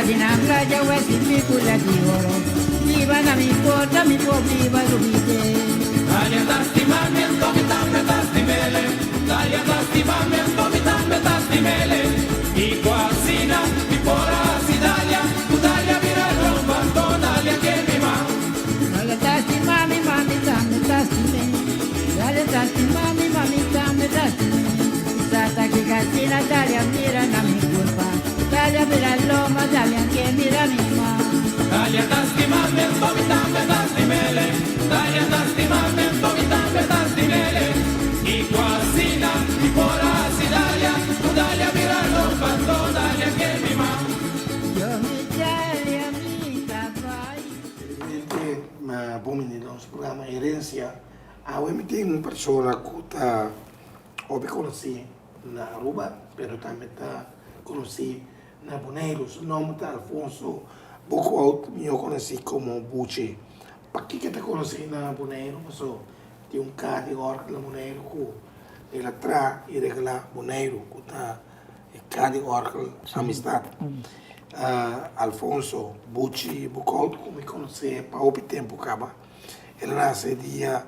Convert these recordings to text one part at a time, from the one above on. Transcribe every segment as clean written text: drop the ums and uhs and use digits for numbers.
Italia di Nambla, Giawati, Picula di Oro. Viva la mi porta, mi può viva l'ubite. Italia da stimamento, mi tambe da stimele. Italia da stimamento, mi tambe da stimele. I quasina, mi poras Italia. Italia vira rompa, Italia che mi va. Italia da stimami, mami, tambe da stimele. Italia da stimami, mami, tambe da stimele. Stata che cazzina, Italia mira la mi colpa. Italia mira l'uomo, Italia che mira mi ma. Italia da stimamento, mi tambe da stimele. Italia da stimamento, mi tambe da stimele. I quasina, mi poras Italia. Italia vira rompa, Italia che mi va. Io mi Italia mi vai. Ma pomini do nosso programa Herência, a UEM tem uma pessoa que está conheci na Aruba, mas também está conheci na Boneiros. O nome está Alfonso Bocout, eu conheci como Buche. Para que te conheci na Boneiros? Tem carro de orca na Boneiros que ele traz e regala Boneiros, que está carro de orca, amistade. Alfonso Bucci Bucout, como me conhece para o tempo acaba. Ele nasce dia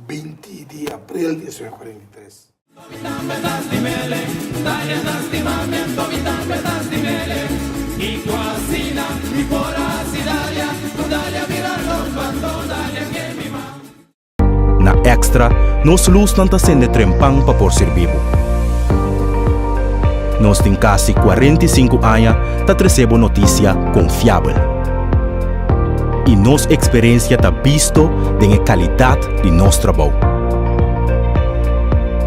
20 de abril de 1943. Na Extra, nós luz não está sendo trempang para por ser vivo. Nós temos quase 45 anos para receber notícia confiável. E nossa experiência está visto da qualidade de nosso trabalho.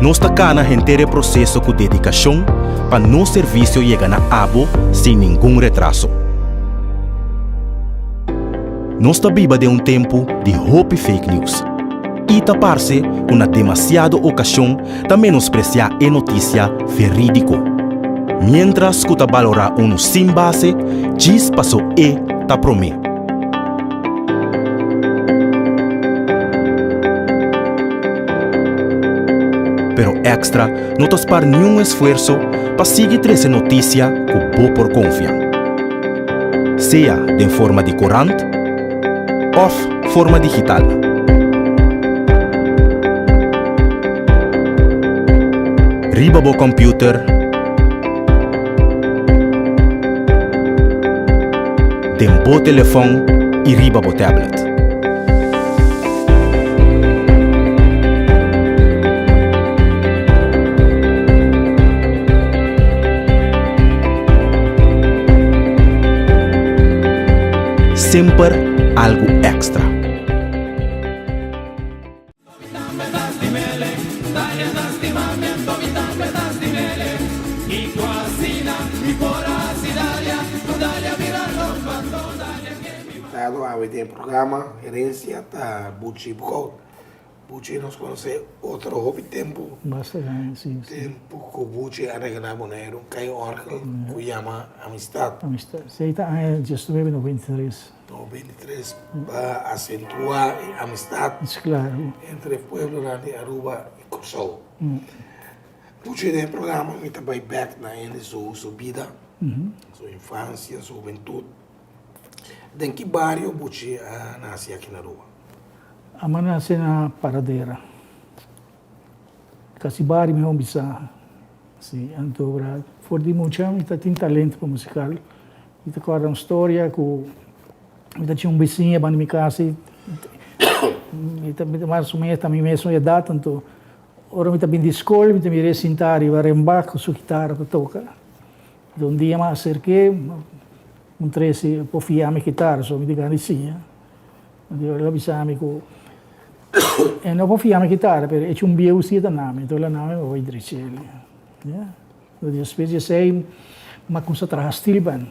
Nós estamos no processo com dedicação para nosso serviço chegar na abo sem nenhum retraso. Nós estamos vivendo tempo de hope fake news. E está parece com demasiada ocasião de menospreciar a notícia verídica. Mientras que valora uno sin base, diz passo e ta prome. Pero Extra não te spar nenhum esforço para seguir essa notícia que boa por confiar. Seja em forma de corante ou forma digital. Riba bo computer, tempo telefone e riba bo tablet. Sempre algo extra. Tem programa Herência da Bucci Bucout. Bucci nós conhecemos outro hobby tempo. Bastante, sim. Tempo que o Bucci arregla Boneiro, cai orca, que chama Amistade. Amistade. Sei que já estive no 23. No 23, para acentuar a amistade Claro. entre o povo de Aruba e Cusco. Bucci tem programa, me também back na sua vida, sua infância, sua juventude. Em que bairro Bucci nasceu aqui na Aruba? A mãe nasceu na Paradeira. Kasi bairro me bisa. Sim, então, for de muito, ele tem talento para musical. Ele conta uma história que ele tinha vizinho na minha casa. Ele mais ou menos também mesmo idade, então, ora eu também de escola, eu também resentar e vai embaixo com sua guitarra para tocar. Então, dia mais acerquei, trece po fiamme chitarra, so mi dicono sì. Io bisogna e non po fiamme chitarra, perché c'è un bio uscito da name, la name vuoi driceli. Io specie sei, ma con sa tra stilban.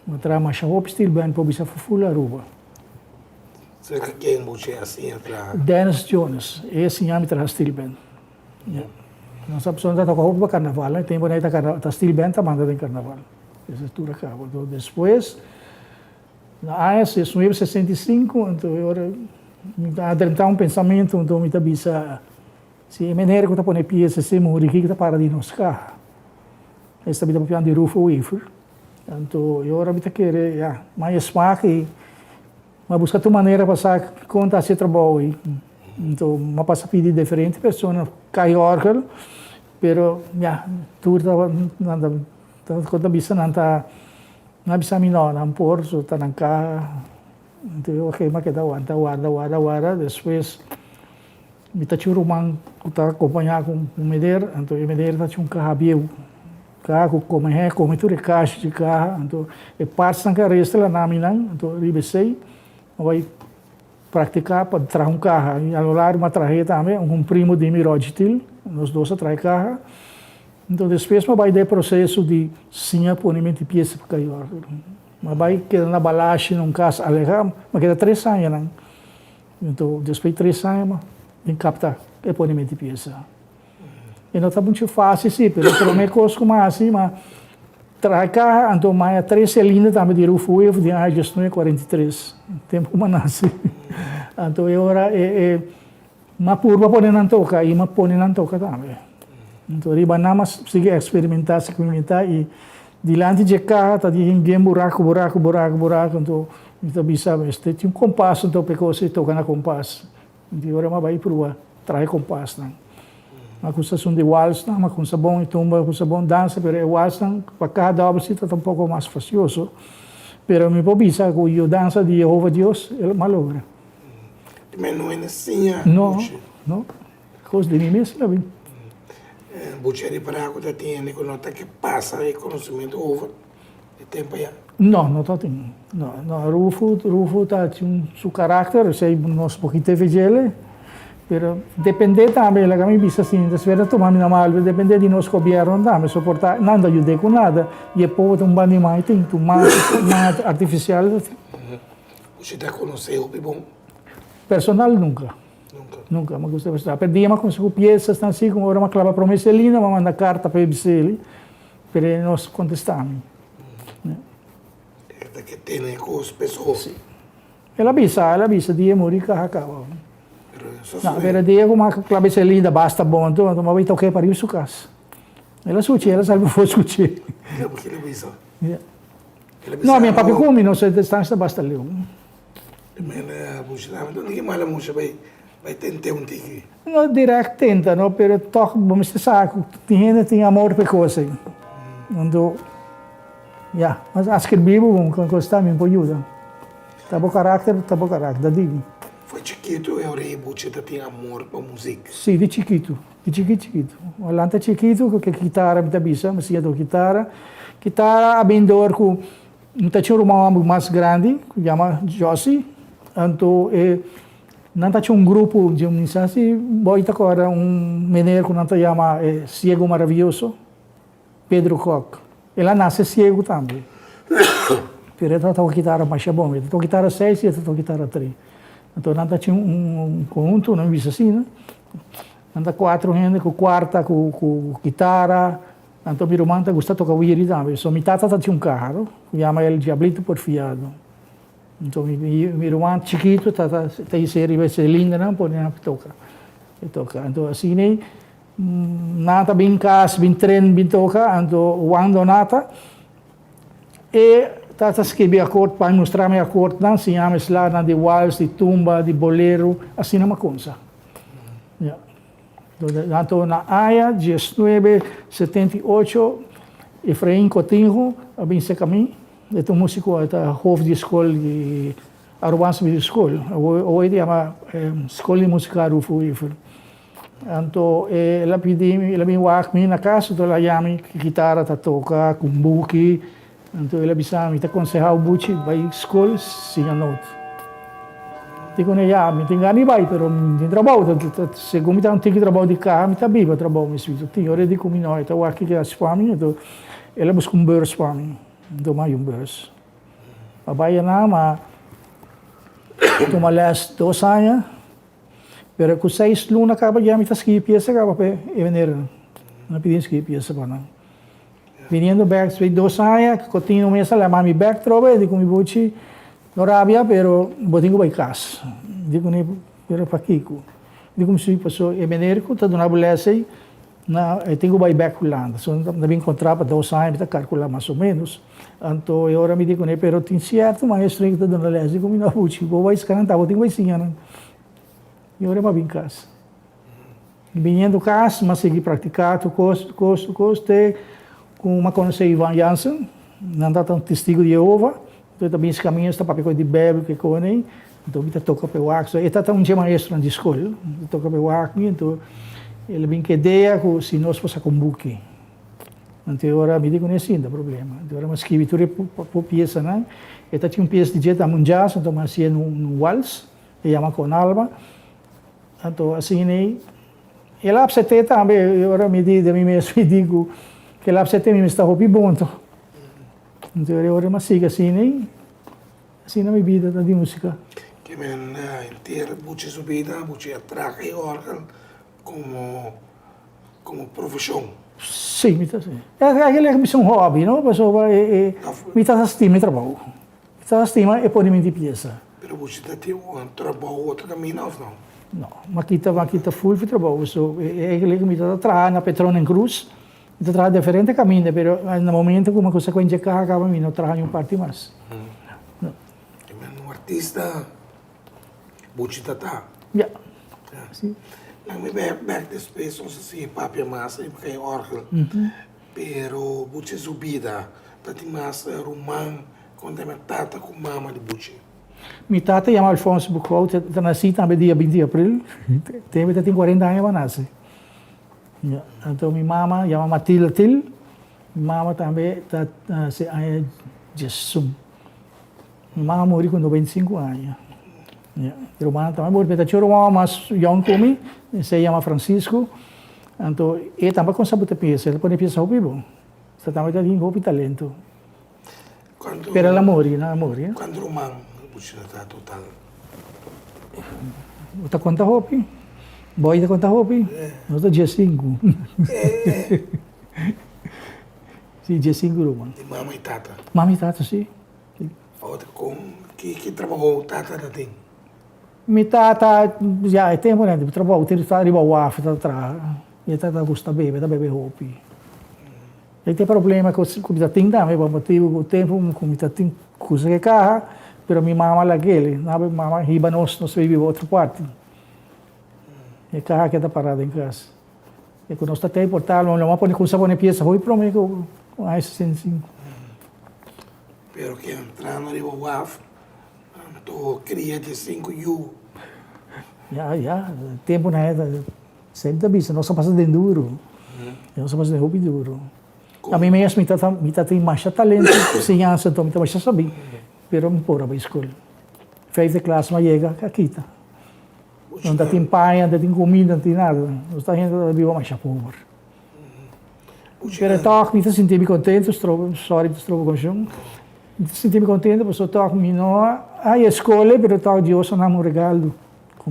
Ma tra ma shop stilban po bisa fulla ruba. Cerca quem Bucci assim tra Dennis Jones, e si chiama tra stilban. Non so sono andato a Coppa Carnaval, tempo nei ta stilban ta manda in Carnaval. Essa altura acaba. Então, depois, na AES, em 1965, então, eu adentrar um pensamento, então, me tabisa, se a maneira que eu estou pieza, se morri, que está para de nos carros. Esta vida para de rufo wafer, Então, eu ora bita querer, mais smaak e mas buscar tua maneira para contar esse trabalho. Então, uma passa pedir diferente pessoas, cai orgel, pero tu estava conta bisa nanta na bisa minor, não por so tanang ka. Então, eu ok, mas que da wada, depois me tá churo mang tá acompanhar com o meder, então o meder tá chum carro carro como tu recaixa de carro, então é parte da carreira lá na minang, então ribesei, vai praticar para trazer carro, e ao lado uma traje também, primo de mirogitil, nós dois traz carro, então depois vai ter processo de sinha ponimento de peça para cair, mas vai quedar na balagem num caso alegar, mas queda 3 anos, não? Então depois de 3 anos, em captar é ponimento de peça. E não está muito fácil, sim, mas pelo menos como assim, mas traz carro, então mais 3 cilindros também de rufo de a gestão é 43, tempo como nasce. Então eu ora uma curva pode não tocar e uma pode não tocar também. Então riba nada mais seguir experimentar e diante de carro está de ninguém buraco, então bisa este tinha compasso, então pegou se toca na compasso. Então ora uma vai provar, traz compasso, não. Uma construção de waltz, uma construção bom e tumba, uma construção bom dança, mas o waltz para cada obra está um pouco mais facioso. Pero me pobisa que eu dança de Jehová Deus, ele malogra. Mas não é assim, não. Coisa de mim mesmo, lá bem. Buceri para que tem que nota que passa e conhecimento over de tempo já. Não está tendo. Não, Rufo tá tinha seu caráter, sei nós pouquinho teve ele. Pero depende também, la kami bisa assim, das vezes tomamos na mal, depende de nós governo também, suportar, não ajuda com nada, e é povo um bando mais tem, tu mais artificial. Você está conhecendo o bom? Personal nunca, mas gosto de estar. Perdi mas com peças assim, como era uma clava promessa linda, mas manda carta para ele, para nós contestamos. É que tem com as pessoas. Ela avisa, dia morir que acaba. Não, per dire come la base linda basta bom, então ma vai tocar para isso casa. Ela succe, ela sabe foi succe. Porque ele avisa. No, minha papi come não sei distância basta leu. Mas ela buchava, então ninguém mais mucha vai tentar tigre. Não direct tenta, não, pero toch vamos te saco, tem amor per coisa. Então, mas acho que Bíblia com costa me ajuda. Tá bom caráter, digo. Foi chiquito, eu orei, você tem amor para música? Sim, de chiquito. Lá chiquito, que guitarra me tabisa, mas ia do guitarra abendor com tinha um irmão mais grande, que chama Josi, então não tinha um grupo de assim, boita agora menino que não chama Ciego Maravilhoso, Pedro Koch. Ele nasce cego também. Pero ele toca guitarra mais bom, ele toca guitarra 6 e ele toca guitarra 3. Então, nós tinha conjunto, não é assim, né? Nós 4 gente com quarta, com guitarra. Então, meu irmão gosta de tocar violino também. Então, minha tata tinha um carro, que chama ele Diablito Porfiado. Então, meu irmão chiquito, tem esse linda, não pode tocar. Então, assim, né? Nata bem casa, bem treino, bem tocar. Então, quando nata, e tata escrever acordo para mostrar meu acordo, não se chama lá de waltz, de tumba, de bolero, assim uma coisa. Então, na AIA, 1978, Efraim Coutinho, bem se caminho, é um músico, é hoofd de escola de Arubança de escola. Hoje é uma escola de música Rufo. Então, ela pediu, ela me na casa, então ela chama guitarra, toca, com buque. Então ele avisava, me aconselhava o buchi, vai à escola, sim a nota. Digo, né, me tem ganho vai, mas tem trabalho. Segundo me tem trabalho de carro, me está vivo trabalho, mas tem hora de comer não, então aqui que é as famílias, então ela busca burst para mim, então mais burst. Papai não, mas toma les 2 anos, pero com 6 lunas acaba já me está esquiando peça, acaba para venir, não pedi esquiar peça para não. Viniendo back, 2 anos, continuo mesa la mami back trove, dico mi buchi no rabia, pero botingo vai casa. Dico ne pero pa Kiko. Dico mi sui passo e menerico, ta dona bulese, eu tenho que ir back Holanda. So, eu encontrar para 2 anos, para calcular mais ou menos. Então, eu me digo, pero tem certo maestro que está dando lese, como não pude, vou vai escantar, vou ter que ensinar. E eu me vim em casa. Vindo casa, mas segui praticando, costo, com uma conhecida Ivan Jansen, não está tão testigo de Jeová, então também esse caminho está para pegar de Bíblia, que conhece, então me toca para o acto, ele está um dia maestro na escola, me toca para o acto, então ele vem que ideia que se nós possa convocar. Então agora me digo nesse não problema, então agora escrevi tudo por peça, né? Ele tinha peça de jeta mundial, então mas ia num waltz, ele chama com Alba, então assim nem e lá você tem também, eu agora me digo, me digo que lá você tem me está hobby bom, então eu agora me sigo assim na minha vida de música. Que me inteira buche subida, buche atraca e órgão como profissão. Sim, me está assim. É aquele que é um hobby, não? Pessoa me está estima e trabalho. Me está estima e pode me de peça. Pero buche tem trabalho outro caminho não. Não, mas aqui full de trabalho. So, é aquele que me está trabalhando na Petrona em Cruz. Me está trabalhando diferente caminho, mas no momento como consequência que acaba me não trabalho um parte mais. Um artista buche tá. Yeah. Sim. Lang me back después, não sei se papi massa e porque órgão. Pero buche subida, tati massa romã, quando é tata com mama de buche. Minha tata chama Alfonso Bucol, está nascido também dia 20 de abril, tem 40 anos para nascer. Então minha mama chama Matilda Til, minha mama também está nascendo Jesus. Minha mama morreu com 95 anos. Minha irmã também morreu, mas tinha uma mais jovem comigo, se chama Francisco, então ele também consegue ter peça, ele pode pensar o vivo. Você também tem um talento. Pero ela morreu, não morreu. Quando romã está total. Você conta hopi? Boy, você conta hopi? Nós estamos dia 5. Sim, dia 5, mano. De mama e tata. Mama e tata, sim. Outra com que trabalhou tata da tem. Minha tata, já é tempo, né? Trabalho, tem que estar riba o af, está atrás. E a tata gosta de beber hopi. E tem problema com a tem também, por motivo do tempo, com a tem coisa que carra. Pero minha mama lá aquele, minha mama riba nós vivemos outra parte. E carro que está parado em casa. E quando nós está até importado, não pode começar a pôr peça, foi para mim com a S105. Pero que entrar no riba UAF, estou cria de 5 U. Já, tempo na época, sempre da bisa, nós só passamos de duro. Nós só passamos de roupa duro. A mim mesmo, me tem mais talento, sem ânsia, então me tem mais saber. Pero me pôr a escola. Fez de classe, mas chega aqui, tá? Não tem pai, não tem comida, não tem nada. Nós estamos indo viver mais pobre. Pero então, me senti contente, sorry, estou com chão. Me senti contente, porque estou me não a escola, pero então Deus não me regalo.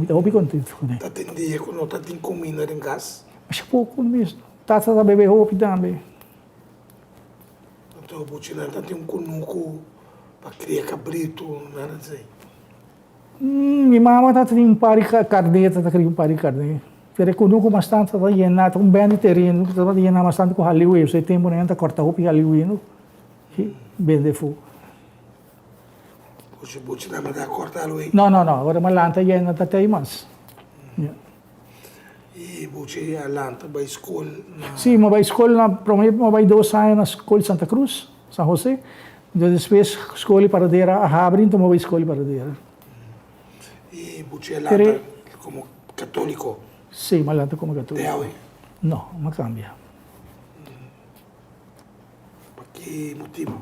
Estou bem contente com ele. Tá tem dia que não tá tem comida em casa. Mas pouco mesmo. Tá a beber roupa também. Então, butinando, tá tem cunuco para criar cabrito, nada assim. Minha mama está tendo par de carneta, está criando par de carne. Pero conosco bastante, está llenado, bem de terreno, está llenado bastante com Hollywood. Você tem por exemplo, corta roupa em Hollywood, bem de fogo. Buchi não dá corta Hollywood? Não, agora uma lanta llena está até aí mais. E buchi a lanta vai escola? Sim, mas vai escola, provavelmente vai 2 anos na escola de Santa Cruz, São José. Depois escola para dentro a Habrin, então vai escola para dentro. E buchi a lanta como católico? Sim, uma lanta como católico. Não, não cambia. Por que motivo?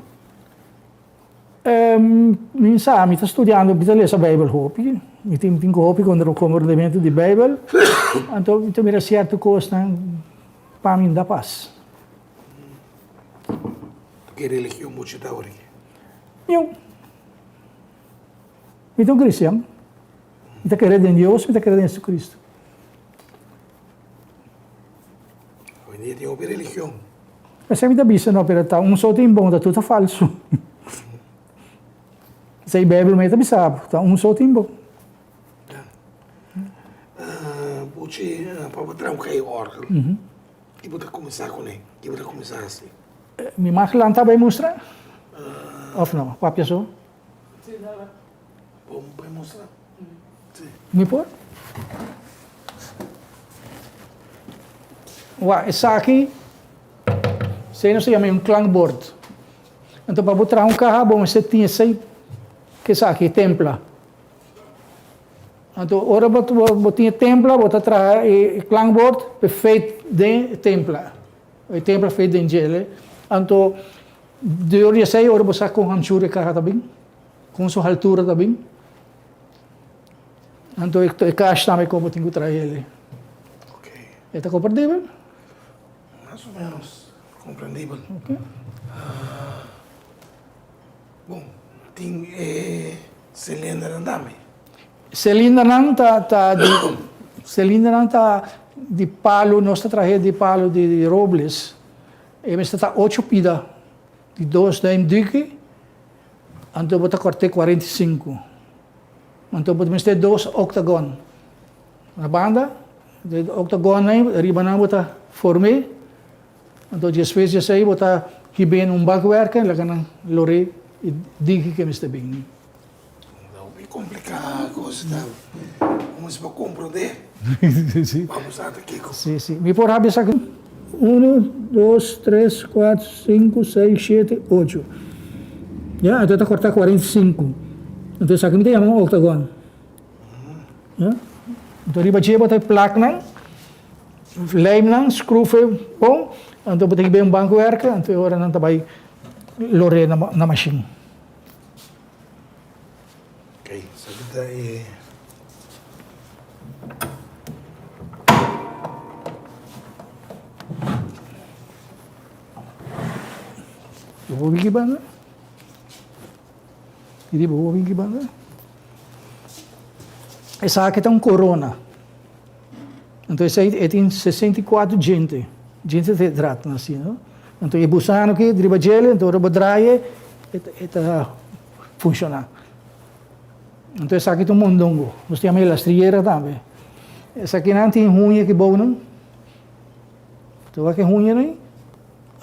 Mi sa, mi sta studiando, mi sta lesa Bible Hopi, mi tengo Hopi con il comandamento di Bible, então mi era certo costa para mim da paz. Que religião buchi da ori? Eu sou cristão, mi sta credendo em Deus, mi sta credendo em Jesus Cristo. Hoje em dia tem outra religião. Mas se mi sta visto, no, per só tem bom, tá tudo falso. Se a Bíblia me sta bisabo, tá só tem bom. Buchi, para botar cair órgão. que você começar com ele? Que você começar assim? Me mag lang tabay mostrar? Of no? Papia so? Vamos para mostrar. Sim. Me por? Essa aqui, você não se chama um clangboard. Então, para botar carro, bom, você tinha sei que essa aqui, templa. Então, ora botinha templa, botar atrás clangboard, feito de templa. O templa feito de gele. Então, de hora sei, ora botar com hamsura carro também, com sua altura também. Então, o caixa também como tenho que trazer ele. Ok. Está compreendível? Mais ou menos compreendível. Ok. Bom, tem cilindro andame. Cilindro não está de palo, nós está trazendo de palo de robles. E está 8 pida, de 2 da MDQ, então eu cortei 45. Então eu ter 2 octagon. Na banda, de octagon aí, arriba não eu formei. Então depois eu sei, eu bem um bagwerk, lá na lore e digo que me está bem. Não é complicado a coisa, tá? Vamos para compreender. Sim. Vamos lá, Kiko. Sim, sim. Me por rápido aqui. 1, 2, 3, 4, 5, 6, 7, 8. Já, então eu cortar 45. Então isso aqui me tem um octagon. Já? Então riba dia botar placa não, lime não, screw foi bom. Então botar bem um banco erca, então agora não tá vai lore na machine. Ok, isso aqui tá aí. Eu vou vir aqui banda. E vou vir aqui banda. Essa aqui tem um corona. Então esse aí tem 64 gente. Gente de trato assim, não? Então é busano aqui, driba gel, então eu vou draie, eta funciona. Então essa aqui tem um mondongo. Nós temos a lastrieira também. Essa aqui não tem unha que bom, não? Então aqui é unha, não?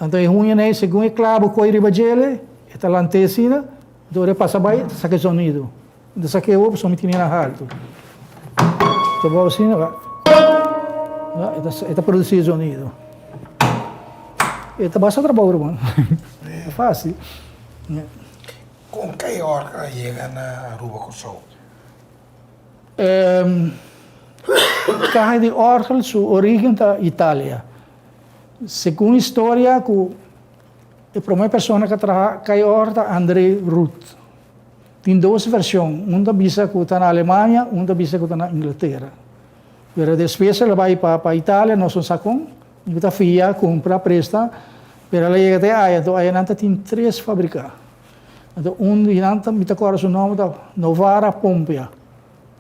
Então é unha, não? Segundo é clavo, coi driba gel, eta lantesina, então ele passa bem, essa aqui é sonido. Então essa aqui é o, só me tinha na alto. Então vou assim, eta produzir sonido. Eta basta trabalho, mano. É fácil. Com que hora chega na Aruba Corsol? Carro de orgel, sua origem da Itália. Segundo a história, a primeira pessoa que trabalha com a orgel é André Ruth. Tem 2 versões, uma bisa que está na Alemanha, uma bisa que está na Inglaterra. Mas depois ela vai para a Itália, nós somos sacão, e está filha, compra, presta, mas ela chega até aí, então aí não tem 3 fábricas. Então, de não me agora o nome da Novara Pompea,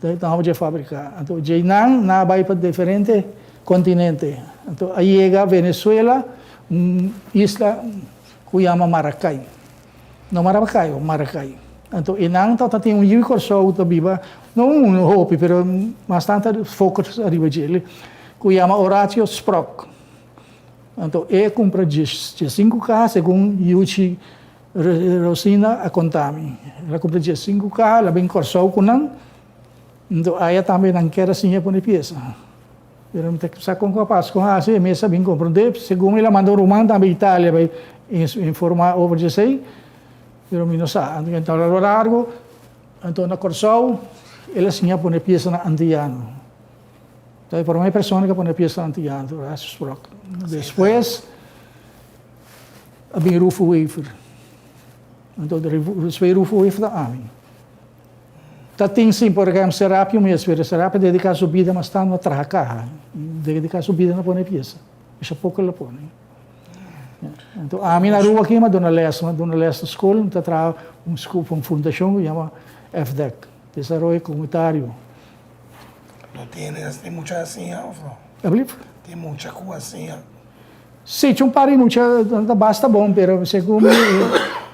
então de fábrica. Então, de não vai para diferentes continentes. Então, aí chega a Venezuela, isla que chama Maracay. Não Maracay, Maracay. Então, e não tem um livro só da Biba, não um hopi, mas bastante focos arriba dele, que chama Horatio Sprock. Então, ele compra de 5 carros, segundo Yuchi Rosina a contami. Ela compra de 5 carros, ela vem corsou com não. Então, aí também não quer assim por peça. Pero me tem que sacar com a paz com a assim, mesa bem compreender. Segundo ela mandou romano também Itália, vai informar over de sei. Pero me não sabe. Então, ao largo, então na corsou, ela assim por peça na antiano. Então, para uma pessoa que põe peça na antiano, depois, a bem rufo wafer. Então, depois rufo wafer da AMI. Tá tem sim, por exemplo, serápio mesmo, serápio dedicar a subida, mas está no traca, dedicar a subida na põe peça. Isso é pouco ela põe. Então, a minha rua aqui, mas dona Leste School, está trabalhando uma fundação que chama FDEC, Desenvolvimento Comunitário. Não tem muita assim, não? Tem muita coisa assim, Sim, tinha um pari, não tinha, basta bom, mas segundo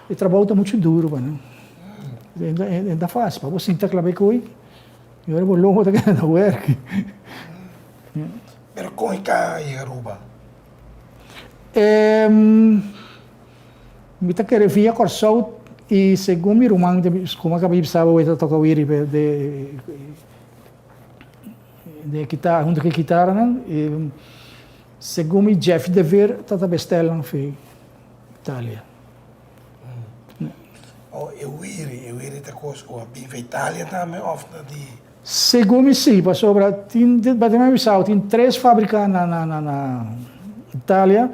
o trabalho está muito duro, mano. Ainda fácil, para você sentar lá bem com ele, eu era longo da work. Pero com que Aruba? Mita querer via Corsou e segundo o rumang como acabei de saber o toca o iri de guitarra, onde que guitarra não, segundo Jeff De Ver tata bestelan fi Itália. Oh, eu iri te coisa, ou bem feita Itália também, of de... Segundo sim, passou para tem 3 fábricas na Itália,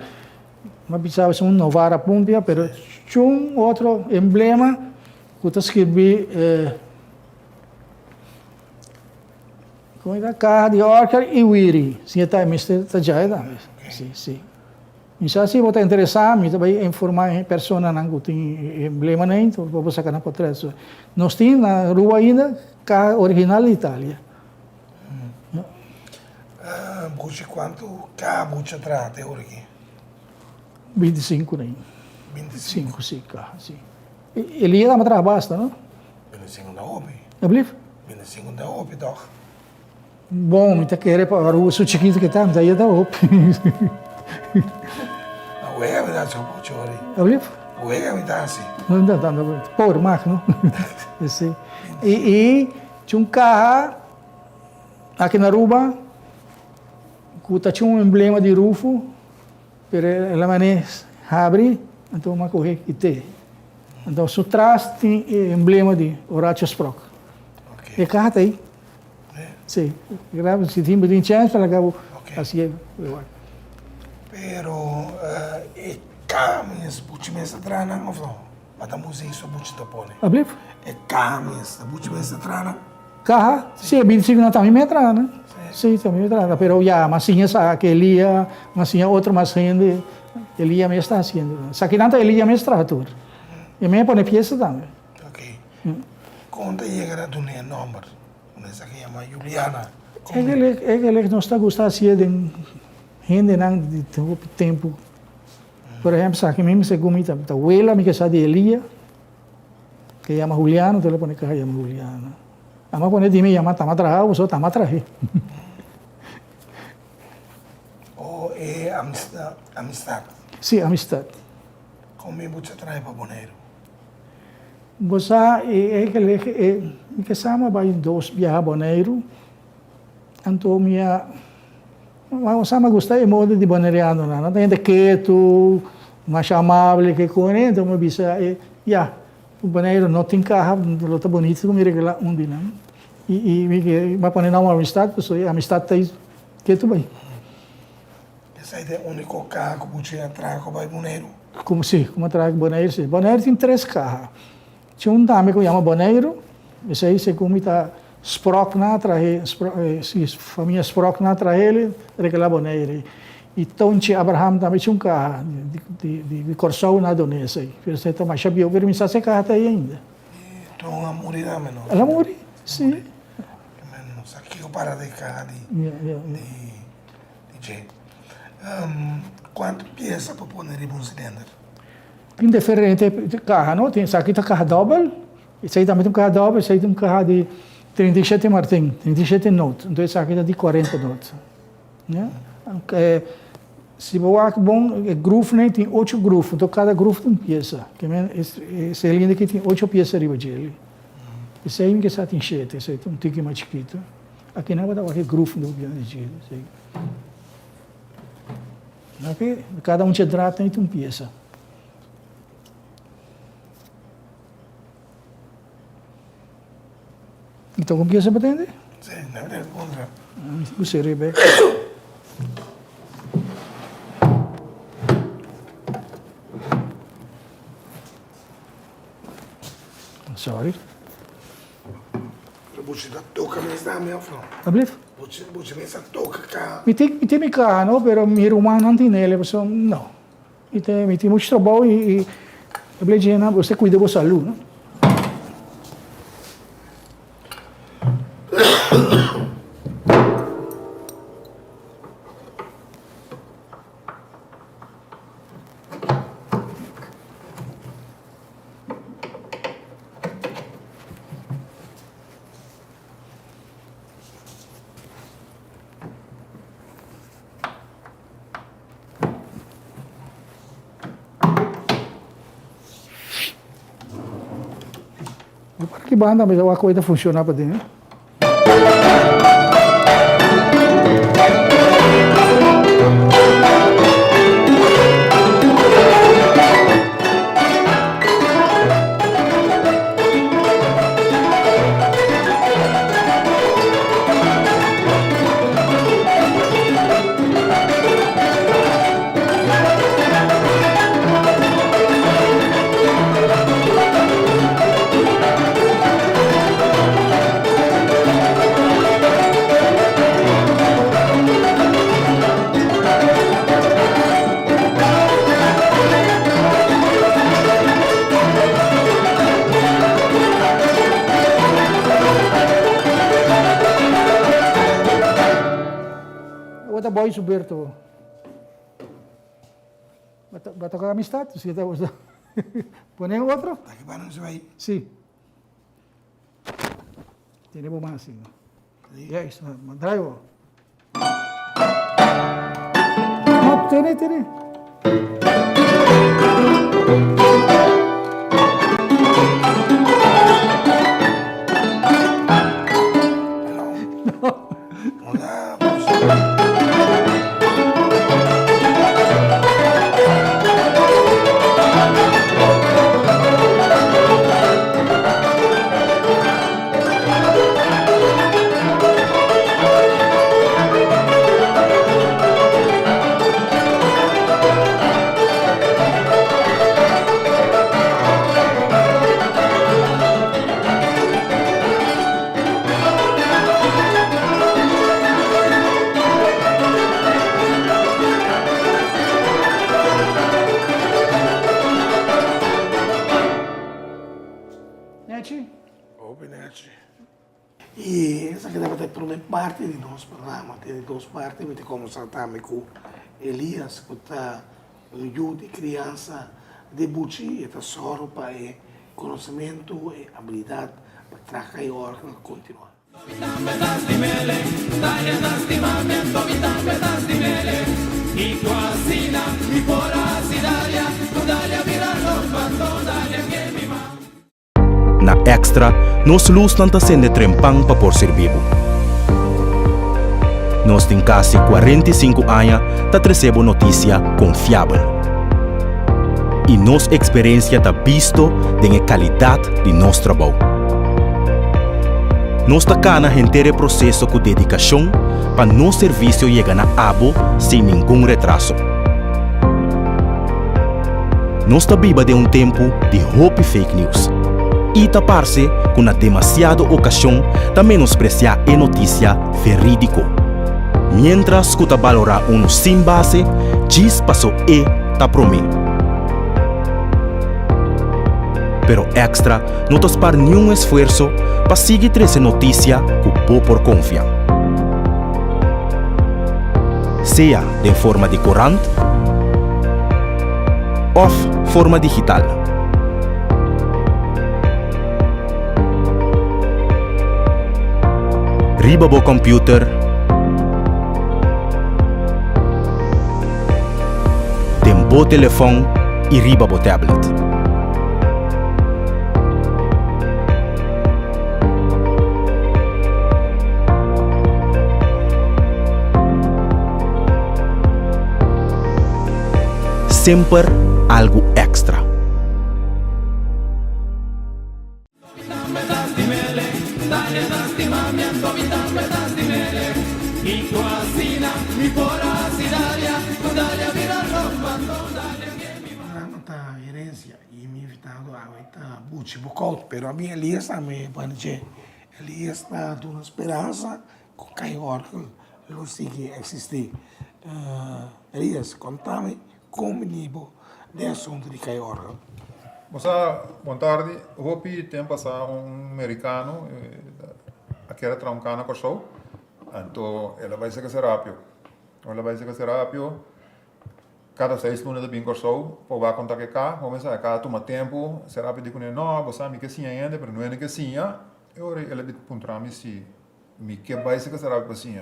mas pensava são Novara Pumpia, pero tinha outro emblema que está escrito como é carro de orca e wiri, sim está mister já é também, sim. Então se você interessar, me também informar a pessoa não tem emblema nem, então vou sacar na portrait. Nós temos na rua ainda carro original da Itália. Buchi quanto carro buchi atrás até aqui? 25 nem. 25? Sim, carro, sim. Ele ia dar basta, não? 25 da OPI? Eu believe? 25 da OPI, toch? Bom, me tá querendo para a rua chiquito que tá, daí da op. Não é verdade, seu buchi, olha. Eu believe? Não é verdade, sim. Não dá, pobre máquina, não? Sim. E tinha um carro aqui na rua que tinha um emblema de rufo, pero ela mané abre, então uma correr e te. Então, só trás tem emblema de Horatio Sprock. Ok. E carro tá aí. Sim. Grave, se tem 20 anos, ela acabou. Ok. Assim é. Pero, e caminhos, buchi mesa atrás, não, of não? Mas a música isso buchi tapone. A believe? E caminhos, buchi mesa atrás, não? Carro, sim, 25 não também me entra, né? Sim, também me entra. Pero já, mas sim, essa que ele ia, mas sim, outro mais gente, ele ia me está fazendo. Só que não ele ia me extrator. E me põe peça também. Ok. Quando chega do meu nome, essa que chama Juliana. É que ele não está gostando assim de gente não de tempo. Por exemplo, sabe que mesmo segundo a abuela me que sabe de Elia, que chama Juliana, então ele põe que chama Juliana. A mãe põe de mim chama Tamatra, ou só Tamatra. Ou é amistade. Sim, amistade. Como me buchi atrás para Boneiro. Você é que sama vai 2 viajar Boneiro, então minha mas sama gosta de modo de bonaeriano, não tem de quieto, mais amável que com ele, então me bisa já o Boneiro não tem carro, não está bonito, me regala dia não. E me vai pôr uma amistade, pessoa amistade tá quieto bem. Esse é o único carro que buchi atrás que vai Boneiro. Como atrás Boneiro, sim. Boneiro tem 3 carros. Tinha um dame que chama Boneiro, esse aí, segundo está Sprock na atrás, família Sprock na atrás ele, regala Boneiro. Então, tinha Abraham também tinha um carro de Corsou na Indonésia aí. Você está mais sabia, eu vi esse carro até aí ainda. Então, a morrer também, não? Ela morreu, sim. Não sei que eu paro de carro de jeito. Quanto peça para pôr em um cilindro? Tem diferente carro, não? Tem, esse aqui tem carro double, esse aí também tem um carro double, esse aí tem um carro de 37 Martin, 37 Note, então esse aqui é de 40 Note. Né? Se você bom, groove, né? Tem 8 grooves, então cada groove tem uma peça. Esse ali aqui tem 8 peças arriba dele. Esse aí que está tem 7, esse aí tem um tique mais chiquito. Aqui não vai dar aquele groove do piano de gelo. Aqui, cada um de drata tem uma peça. Então, como que você pretende? Sim, não tem contra. Você, Rebeca. Sorry. Buchi da toca, mas dá meu frão. Ablif? Buchi nessa toca, cara. Mi tem mi carro, pero mi rumah não tem nele, você não. Mi tem muito trabalho e você cuida da saúde, né? que banda, mas a coisa funciona para dentro. Outra boy Huberto. Bata ka amistad? Sige, tapos. Ponen otro? Daqui para não se vai. Sí. Tenemos más. Sí. Yes, drive. No, tiene. Não dá, poxa. Openet. E essa aqui deve ter a primeira parte de nosso programa, tem duas partes, vai ter como saltar com Elias, que está um judo de criança, de buchi, e tesoro para conhecimento e habilidade para trabalhar e órgão continuar. Na Extra, nós luz não está sendo trempang para por ser vivo. Nós tem quase 45 anos para receber notícia confiável. E nossa experiência está visto da qualidade de nosso trabalho. Nós está cana inteiro processo com dedicação para nosso serviço chegar na abo sem nenhum retraso. Nós está viva de tempo de hope fake news. E taparse com na demasiada ocasião de menospreciar a notícia verídico. Mientras que valorar sem base, diz passou e ta prome. Pero Extra não te para nenhum esforço para seguir essa notícia que pô por confiar. Seja de forma de corante ou forma digital. Riba bo computer, tem bo telefone e riba bo tablet. Sempre algo extra. Tanta herência e me invitado a estar buchi bucol, pero a minha Elias também pode dizer, Elias está dando esperança com que órgão não siga existir. Elias, conta-me como nível de assunto de que órgão. Boa tarde. Hopi tem passado americano, aquela troncana com o show. Então, ela vai ser que ser rápido. Cada 6 lunes de bingo show, pô vai contar que cá, vamos a cá toma tempo, ser rápido com não, você sabe que sim ainda, mas não é que sim, eu ela bit puntra mi si, mi que vai ser que ser rápido assim,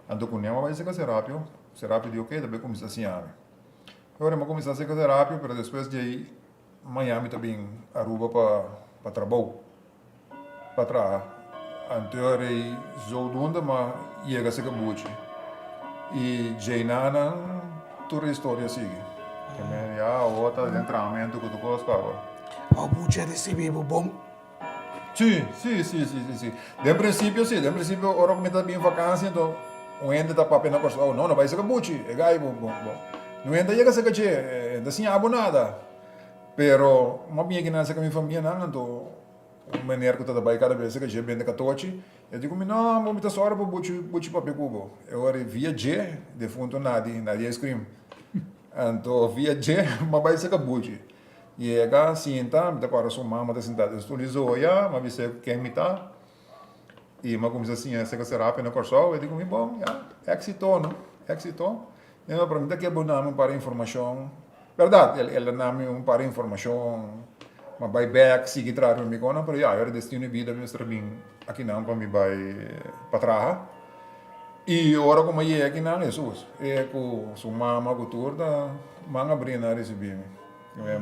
ando com não vai ser que ser rápido ok, também começa assim, agora mas começa a ser que ser rápido, mas depois de Miami também Aruba para trabalho, para trás. Anterior zodoende, maar chega se cabuche. E Jainana, toda a história sigue. Que me já outra entramento que tu gostava. O bucha recebeu bom. Sim. De princípio, sim. De princípio, ora que me está bem vacância, então, o ente está para pena coisa. Oh, não vai ser cabuche. É gai, bom. Não ente chega se cache, assim, abonada. Pero, uma minha que nasce com a minha família, não, então, o maneiro que está cada vez que eu bem catoche, eu digo, não, vou me dar sorte para buchi papel cubo. Eu ora via G, de fundo nada scream. Então, via G, mas vai ser cabuche. E ega sinta, me agora sua mama está sentada, estou lisoia, mas você quer me tá. E mas como assim, essa que será pena corso, eu digo, bom, já, éxito, não? Éxito. Eu para mim daqui é bom nome para informação. Verdade, ele nome para informação. Mas vai back, sigue trás para mim, não, mas já, eu destino de vida, me estou bem aqui não para mim vai para trás. E agora como é aqui não, Jesus, é com sua mama, com turda, manga brina recebi.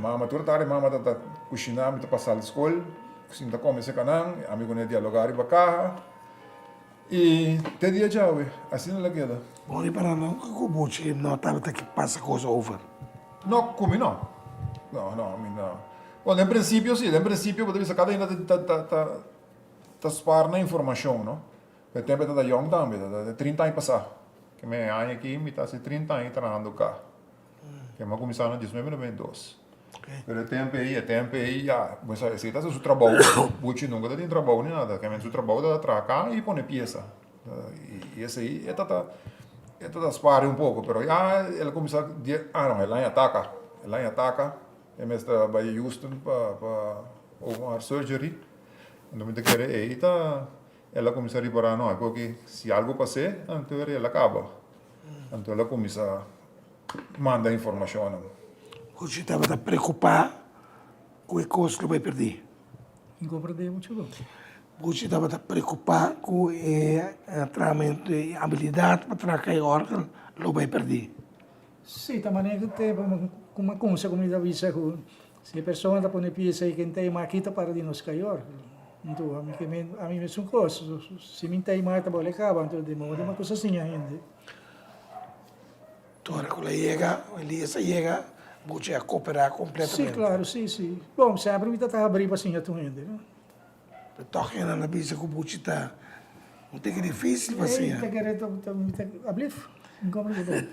Mama turta, mama tá cozinhar, me tá passar a escola, assim tá comendo esse canal, amigo né dialogar e bacar. E te dia já, assim não é que é. Bom, e para não, que o bucha não estava que passa coisa over. Não, como não? Não. Bom, em princípio, sim, pode ser cada ainda tá spar na informação, não? O tempo tá young também, tá 30 anos passar. Que me ano aqui, me tá 30 anos trabalhando cá. Que me começaram em 2022. Pero o tempo aí, já, você está seu trabalho, você nunca tem trabalho nem nada, que é seu trabalho é trabalhar e pôr peça. E esse aí, tá spar um pouco, pero já, ele começa não, ele ataca, ele está vai Houston para uma surgery, então me quer aí tá, ela começa a reparar não, porque se algo passa, então ela acaba, então ela começa a mandar informação. Você estava preocupado com a coisa que vai perder. Não compreendei muito bem. Você estava preocupado com o tratamento e habilidade para trabalhar em órgão, não vai perder. Sim, da maneira que tem uma coisa como eu disse, se a pessoa está pondo pieza e quem tem maquita para de nos cair, então a mim mesmo coisa, se me tem mais tá bom acaba, então de uma coisa assim ainda. Então, quando ele chega, você a cooperar completamente. Sim, claro, sim. Bom, sempre me está abrindo assim a tua ainda, né? Toque na bisa que você está, não tem que difícil para você. Está querendo abrir? Não compreendo.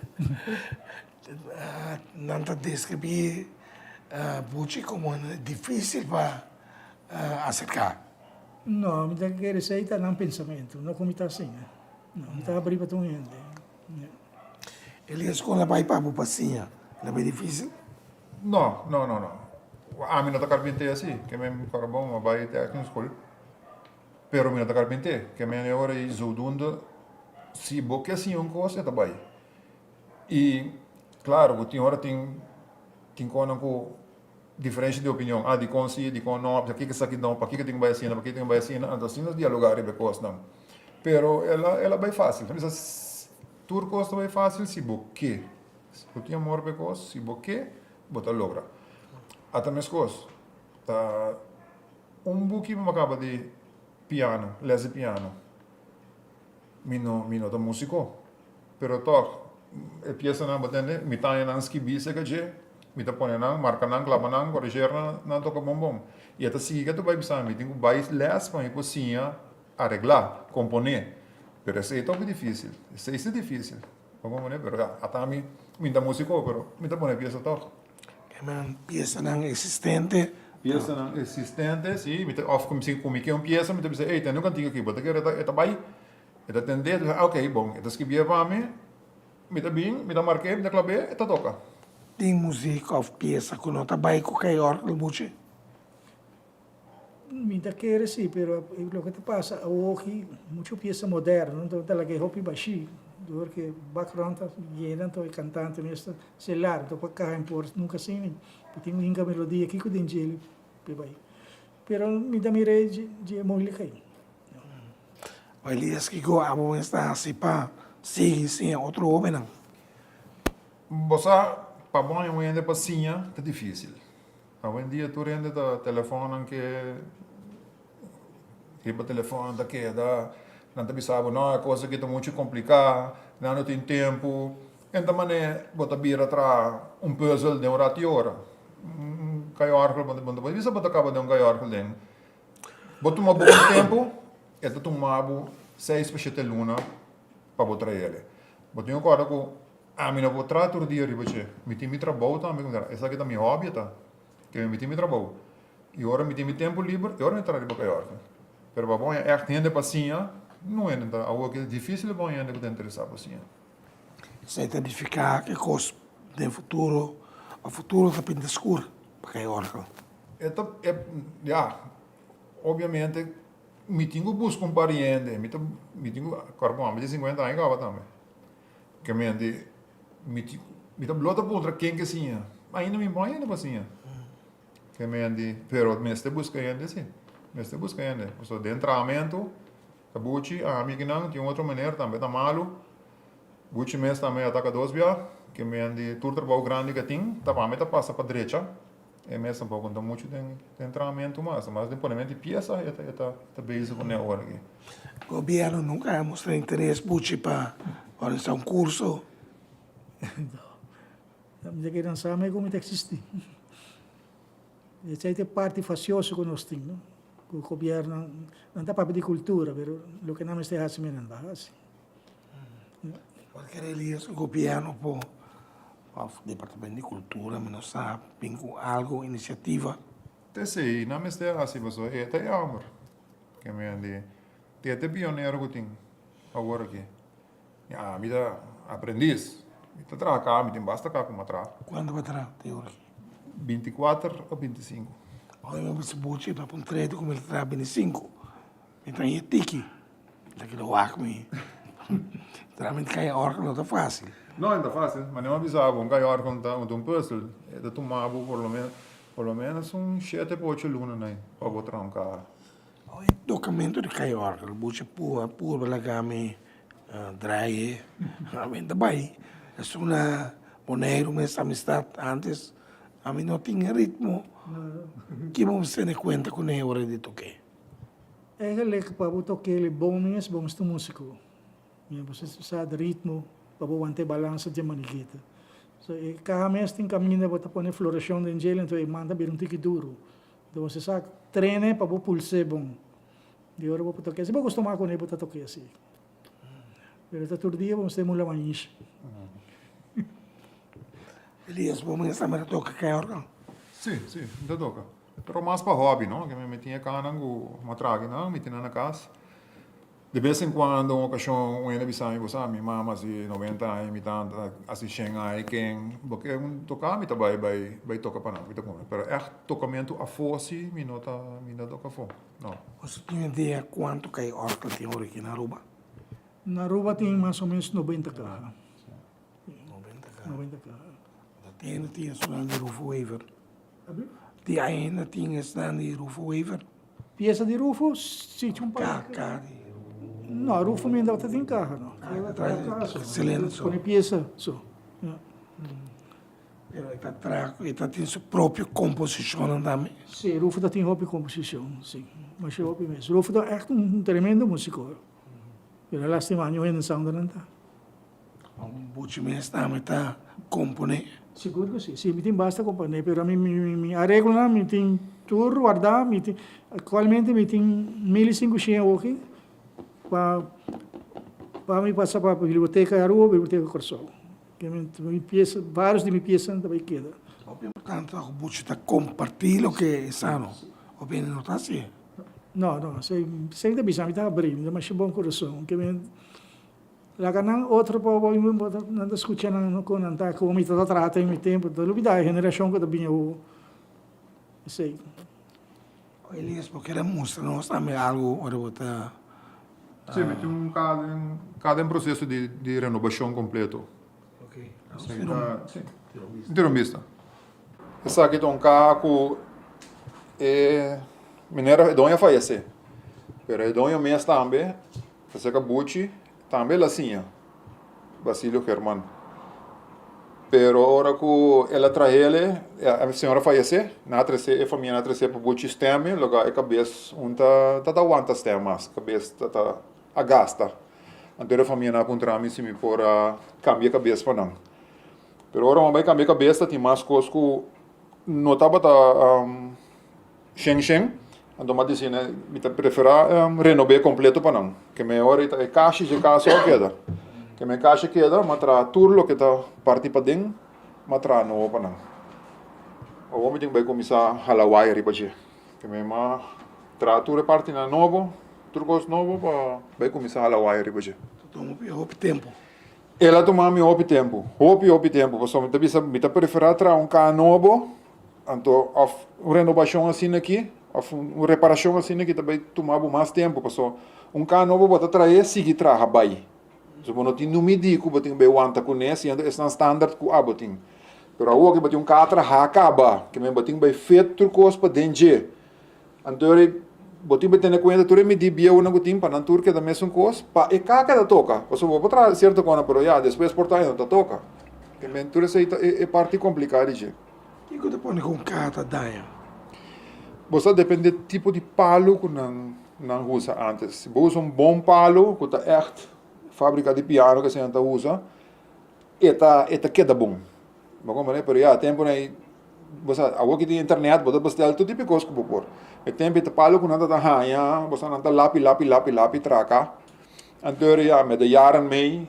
Não está descrever você como difícil para acercar. Não, me quer dizer está num pensamento, não como está assim, não, me está abrindo a tua ainda. Ele a escola vai para a passinha, é bem difícil? Não. A minha tá carpinteira assim, que me bom, mas vai até aqui na escola. Pero minha tá carpinteira, que me agora é zoudunda, se boque assim um coisa tá bem. E claro, tem hora tem com diferença de opinião, de com sim, de com não, aqui que isso aqui não, para que tem que vai assim, para que tem que vai assim, então assim nós dialogar e coisa não. Pero ela vai fácil, tudo coisa vai fácil se boque. Se eu tinha amor por coisa, se boque, bota logra. Até minhas coisas, tá buque me acaba de piano, lese piano. Mino da músico, pero toc, e pieza na batende, mi tá na skibi se que mi tá põe na marca na clava na corrigir na toca bom. E até siga tu vai pensar, mi tenho vai les para cozinha, arreglar, componer. Pero esse é tão difícil. Esse é difícil. Vamos ver, pero até mi da músico, pero mi tá põe pieza toc. Pieza não existente. Pieza não existente, sim, mi tá off como se pieza, mi tá pensar, ei, tem um cantinho aqui, bota que tá vai. Eta atender, ok, bom, eta escrevia para mim, me dá bem, me dá marquei, me dá clave, eta toca. Tem música ou peça que não está bem com qualquer órgão, buche? Me dá querer sim, pero o que te passa, hoje, muita peça moderna, então tá lá que roupa baixi, porque background tá llena, então cantante mesmo, celular, então para cá impor, nunca assim, tem uma melodia aqui que tem gelo, pero me dá mirei de música aí. Elias que go amo está assim para seguir sem outro homem não. Você para bom eu ainda passinha, tá difícil. Hoje em dia tu ainda tá telefone riba telefone da queda, não te sabe, não, é coisa que está muito complicada, não tem tempo. Então, mané, bota bira tra puzzle de rati ora. Kaiorkel, bota bisa bota acaba de kaiorkel den. Bota uma bom tempo, e tu tomabo 6 para 7 luna para botar ele. Bota eu agora com a minha vou tra todo dia riba che. Mi timi trabalho tá, essa aqui tá meu hobby tá. Que mi timi trabalho. E ora mi timi tempo livre, e ora entrar riba kaiorkel. Pero bom, é echt paciência, não é nada, algo que é difícil bom ainda que te interessar paciência. Se identificar que coisa no futuro, o futuro está bem escuro para quem orca. Obviamente, me tenho busco pariente, me tenho, corpo, me 50 anos agora também. Que me tenho blota contra quem que sim, ainda me põe ainda assim. Que pero me este busca ainda sim, me este busca ainda. So de entramento, a buchi, a mim que não, tem outra maneira também tá malo. Buchi mes também ataca 2 via, que me tur trabalho grande que tem, tá para meta passa para direita. É mesmo um pouco então muito de entramento mas depois de peça tá bem com a hora aqui. O governo nunca mostra interesse buchi para organizar curso. Não, que não sabe como é existe. Essa é a parte faciosa que nós temos, o governo não está para pedir cultura, mas o que não está fazendo não está fazendo. Porque o governo por o Departamento de Cultura, mas não sabe, tem algo, iniciativa. Sei, não me está assim, mas é amor. Que é pioneiro que tem agora aqui. A vida aprendiz, está trabalhando, tem basta cá como atrás. Quando vai atrás, teoria? 24 ou 25. Olha, eu vou buchi para um treino como ele trabalha 25. Então é tiki. Daqui do acme. Realmente cai a hora não está fácil. Não é fácil, mas não avisava, um gaiola com um puzzle, é tomar por lo menos 7 para 8 lunas né, para botar um carro. O documento de caior, o bucha pura pela game drai, a mim também. É uma boneiro, mas amistade antes, a mim não tinha ritmo. Que vamos ter conta com a hora de tocar? É que para o toque ele bom mesmo, bom do músico. Você sabe ritmo, para manter balança de maniqueta. So, cada mês tem caminho para pôr floração de gelo, então ele manda vir tique duro. Então você sabe, treine para o pulse bom. De hora para tocar, se você acostumar com ele para tocar assim. Mas todo dia vamos ter mula mais. Elias, vamos estar mais toca caior? Sim, ainda toca. Pero mais para hobby, não? Que me tinha canango, uma traga, não? Me tinha na casa. De vez em quando, uma ocasião, ainda bisami você, minha mama, assim, 90 anos, me tanta, assim, chega quem, porque tocar, me também vai tocar para não, pero é tocamento a força, me não toca fora, não. Você tem ideia quanto cai orca tem hora aqui na Aruba? Na Aruba tem mais ou menos 90 carros. 90 carros. Tem estudante de rufo waiver. Tem ainda tem estudante de rufo waiver. Peça de rufo, sim, tinha um par. Não, rufo me ainda tem carro, não. Excelente. Com peça, só. Ele tem sua própria composição também. Sim, rufo tem própria composição, sim. Mas é próprio mesmo. Rufo é um tremendo músico. Pero lastima, eu ainda não não está. Buchi mesmo também está componer. Seguro que sim. Sim, me tem basta componer, pero a mim me arreglo lá, me tem tudo guardado, me tem atualmente me tem 1.500 aqui para me passar para a biblioteca Aruba, biblioteca Corsol. Que me peça, vários de minhas peças também queda. Portanto, o Buchi está compartilhando o que é sano. O bem não está assim. Não, sem deixar me está abrindo, mas é bom coração. Que me lá canang outro povo não está escutando com não está como me está tratando em tempo, da lubida geração que também eu sei. Elias, porque ele mostra nós também algo para botar. Sim, tem cada processo de renovação completo. Ok. Sim. Interrompista. Essa aqui é um carro mineira Edonha falece. Pero Edonha mesmo também, você que Buchi também assim, Basílio Herman. Pero ora que ela trae ele, a senhora falece, na trece, a família na trece para o sistema, logo a cabeça tá aguenta sistema mais, cabeça tá agasta. Então a família na apontar se me por cambiar cabeça para não. Pero ora vai cambiar cabeça, tem mais coisas que não tá bata Sheng, então mas dizem, me tá preferar renovar completo para não, que me ora é caixa de casa só queda. Que me caixa queda, matra turlo que tá parte para dentro, matra no para não. O homem tem que começar a halawai riba je. Que me tra turre parte na novo, turcos novo para vai começar a halawai riba je. Toma o tempo. Ela toma mi hopi tempo, porque me tá preferar tra cá novo, então renovação assim aqui, uma reparação assim aqui também tomar mais tempo, porque cá novo bota trazer seguir tra rabai. So não tem no medir que botin be wanta com esse, então é standard que abotin. Pero a que botin catra acaba, que me botin be feito coisa para dentro. Então botin be ter conta tu medir bia uma botin para não turque da mesma coisa, pa e caca da toca. Porque vou botar certo coisa, pero já depois portar não tá toca. Que me tu é parte complicada de. E que põe com cata daia? Você depende do tipo de palo que não usa antes. Se você usa bom palo, que tá echt fábrica de piano que a gente usa, eta queda bom. Mas como é, pero já tempo aí, você agora que tem internet, você bestela tudo tipo de coisa que você pôr. E tempo de palo que não tá hanha, você não tá lapi traca. Então já me de jaren mee,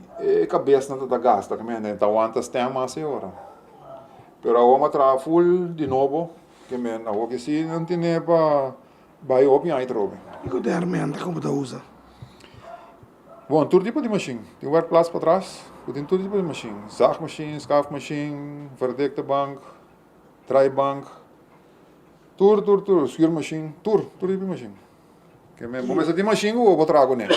cabeça não tá gasta, que me tá aguenta stemma a senhora. Pero agora tra full de novo, que me agora que se não tem para vai open aí trobe. E que ferramenta como tu usa? Bom, todo tipo de machine. Tem werkplaats para trás, tem todo tipo de machine. Zaagmachine, schaafmachine, verdekte bank, draaibank. Schuurmachine, todo tipo de machine. Que me começa de machine ou vou trago né.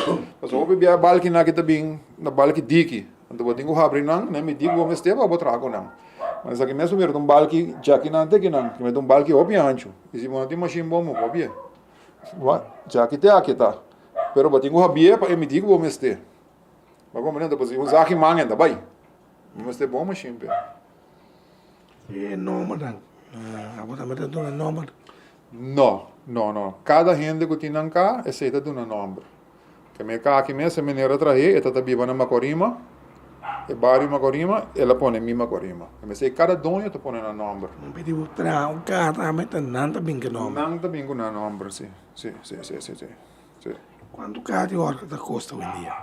Mas eu bebia balki na kita bing, na balki diki. Então vou tingo abrir não, né me digo vou esteva vou trago não. Mas aqui mesmo ver um balki já que não tem que não, que me um balki obi ancho. E se não tem machine bom, obi. Já que tem aqui tá. Pero bating ko habie pa emiti ko bomeste. Bago man depois yung zaki mangen da bay. Bomeste bom machine pe. E nome agora me dando um nome. No. Cada gente que tem cá é feita de um nome. Que me cá aqui mesmo me nera trahe, eta tá biba na Macorima. E bari Macorima, ela põe mi Macorima. Que me sei cada dono tá põe na nome. Não pediu tra um cara mas nada bem que nome. Nada bem com na nome, sim. Quanto cara de hora da costa hoje em dia?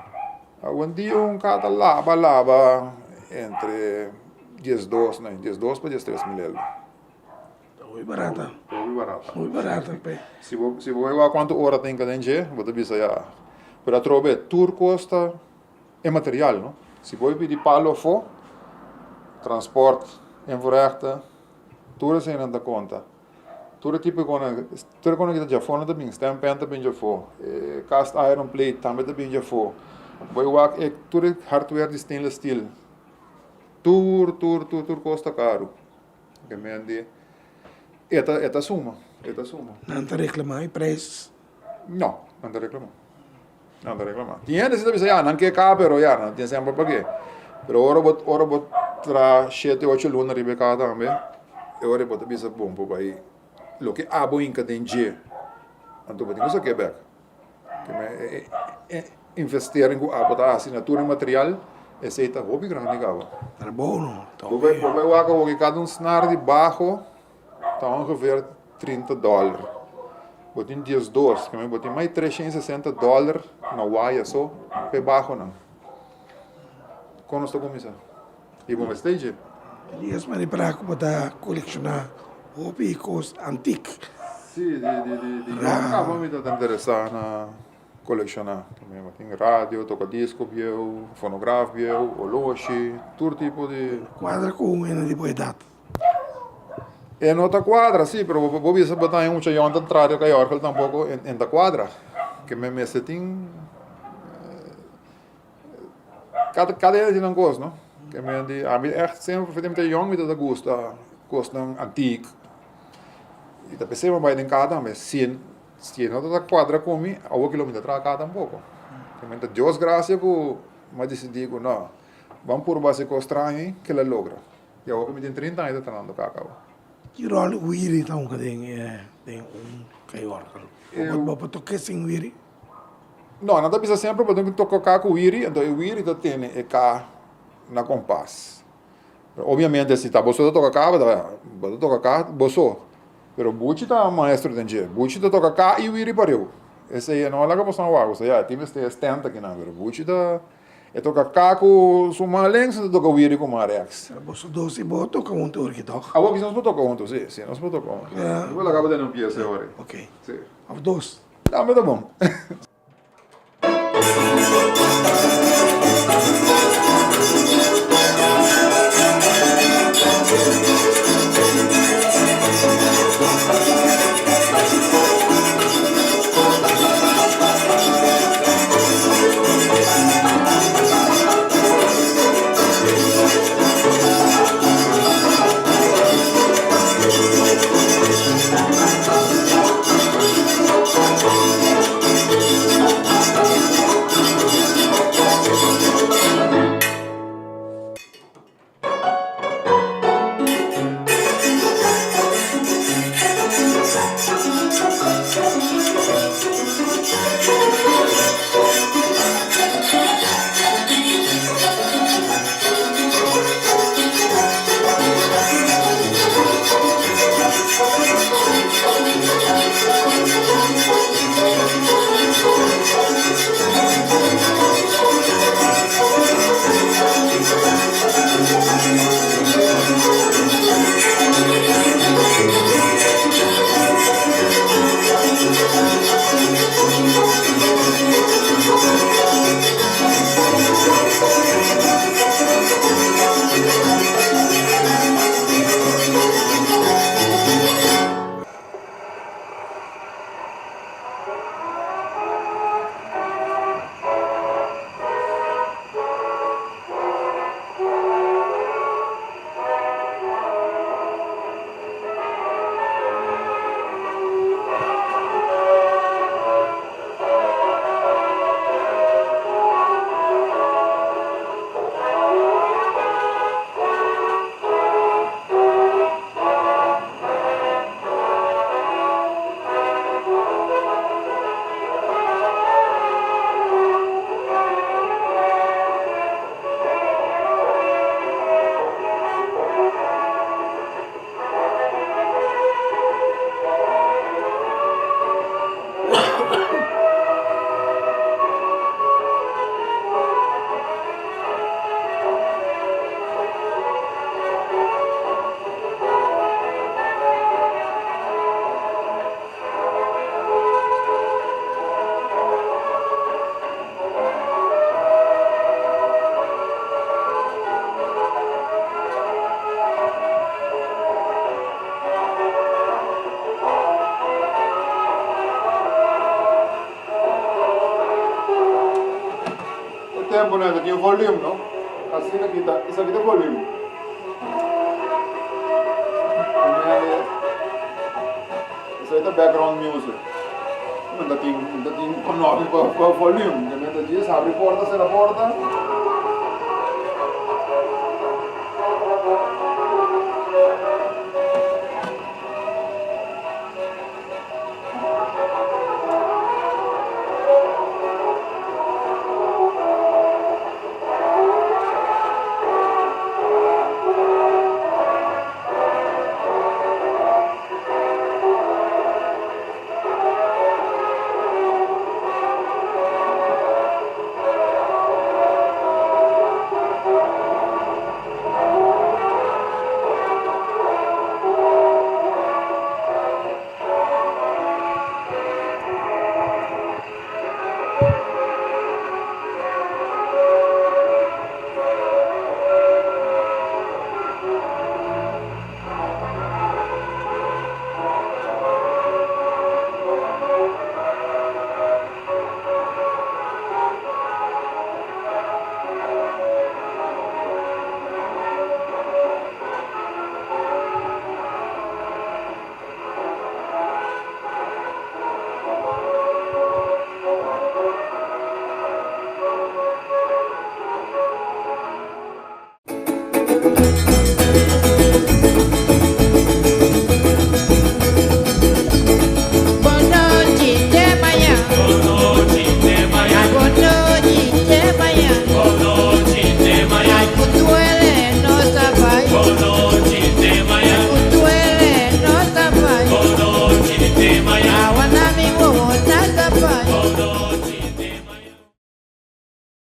Hoje em dia cada lava entre 12 para 13 mil euros. Muito barata. Muito barata, pe. Se você ver quanto hora tem cada dia, você vai saber. Para trobe, tudo custa é material, não? Se você pedir palo for, transporte, envorrechte, tudo isso não dá conta. Tudo tipo tudo quando kita já fora também, stamp também já for, cast iron plate também já for. Vai wak tudo hardware de stainless steel. Tudo custa caro. Que me ande. Eta suma. Não te reclamar em preços. Não te reclamar. Tinha de ser já, não que cá, pero já, não tinha sempre para quê. Pero ora bot tra 7-8 luna ribe cá também. Ora bot bisa bom para aí. Lo que abo in cadente. Então botinho isso Quebec. Que me investir em abo da assinatura em material, esse é hobby grande gava. Era bom, não? Vai que cada cenário de baixo tá ongeveer $30. Botinho dias dois, que me botinho mais $360 na waia só, pe baixo não. Quando estou começando? E bom stage? Dias mais para colecionar hobby's antiques. Sim, acaba me interessar na colecionar. Também tem rádio, toca disco, fonografo, horloge, todo tipo de. Quadra com uma de boa idade. É nota quadra, sim, mas vou ver se botar em chão de trás que eu tampouco em da quadra, que me tem cada ele não gosta, não? Que me a mim echt sempre foi muito jong met dat gosta antiek. E da pessoa vai em cada, mas se não da quadra comi, a 1 quilômetro atrás cada tampouco. Que me Deus graças que mas decidi que não, vamos por base estranho que ela logra. Eu ook met 30 anos treinando cacau. Que rol wiri então que tem caior. Bapak toque sem wiri. Não, nada precisa sempre para que tocar cacau wiri, então o wiri to tem é cá na compás. Obviamente se tá bolso toca cá, vai tocar cá, bolso. Pero buchi tá maestro denge. Buchi to toca cá e wiri pareu. Esse aí não é lá que você não vai, já tem este estenta aqui na, pero buchi tá e toca cá com suma length to toca wiri com marex. Bapak dosi bawa toca untuk kita. Agora que nós vamos tocar juntos, sim, nós vamos tocar juntos. Eu vou acabar dando um pie essa hora. Ok. Sim. Av dos. Tá, mas tá bom. tempo, né? Tinha volume, não? Assim aqui tá, isso aqui tem volume. Isso aí tá background music. Ainda tem conove para volume. Ainda diz, abre porta, será porta.